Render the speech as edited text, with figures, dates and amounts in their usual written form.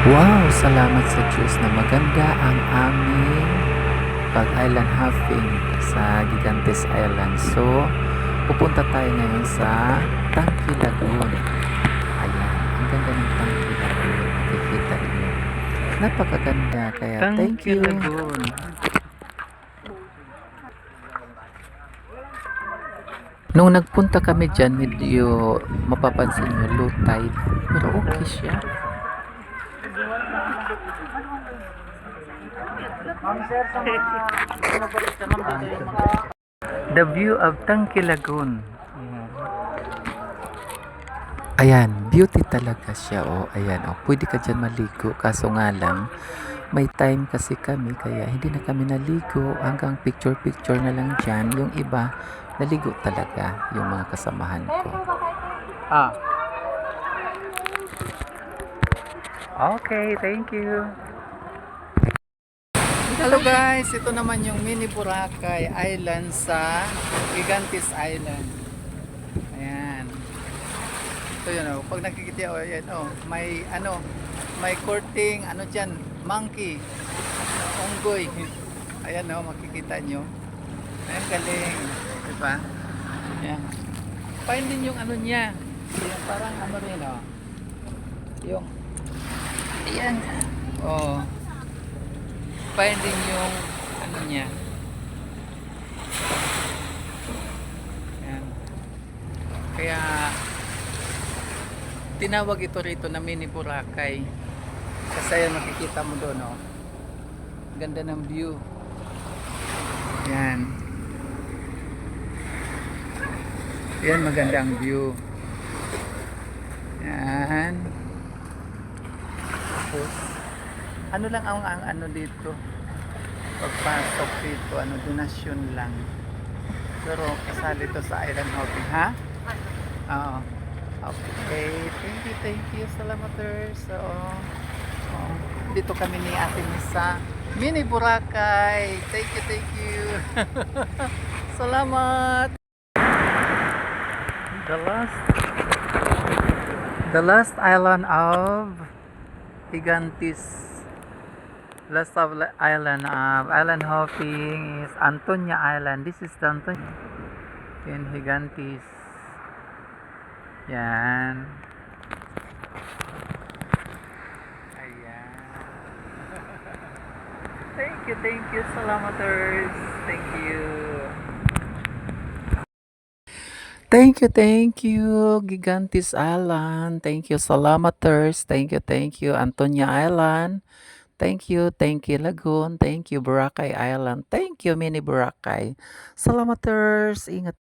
Wow! Salamat sa Diyos na maganda ang aming pag-island hopping sa Gigantes Island. So, pupunta tayo ngayon sa Tangki Lagoon. Ayan, ang ganda ng Tangki Lagoon. Makikita niyo. Napakaganda, kaya thank Tangki you. Lagoon. Nung nagpunta kami dyan, medyo mapapansin nyo low tide. Pero okay siya. The view of Tangki Lagoon. Ayan, beauty talaga siya. Oh, ayan, oh, pwede ka dyan maligo. Kaso nga lang, may time kasi kami, kaya hindi na kami naligo. Hanggang picture-picture na lang dyan. Yung iba, naligo talaga yung mga kasamahan ko. Okay, thank you. Hello guys, ito naman yung mini Boracay Island sa Gigantes Island. Ayan. Ito yun oh, pag nakikita oh, ayan oh, may ano, may courting, ano dyan, monkey, unggoy. Ayan oh, makikita nyo. Ayan, galing. Diba? Ayan. Find din yung ano niya. Yung parang ano rin oh. Yung, ayan. Oh. Find din yung ano niya. Ayan. Kaya tinawag ito rito na mini Boracay. Kasi ayan, makikita mo doon oh. Ganda ng view. Yan. Yan, magandang view. Yan. Tapos, ano lang ang ano dito? Pagpasok dito, ano, donasyon lang. Pero kasali to sa island hopping, ha? Oo. Okay, thank you, salamaters. So, dito kami ni Ate Misa. Mini Boracay. Thank you. Salamat. The last island of Gigantes. Last of island of island hopping is Antonia Island. This is the Antonia in Gigantes. Yan. Ayan. Thank you, salamaters. Thank you. Thank you, Gigantes Island. Thank you, salamaters. Thank you, Antonia Island. Thank you, Lagoon. Thank you, Boracay Island. Thank you, Mini Boracay. Salamaters. Ingat.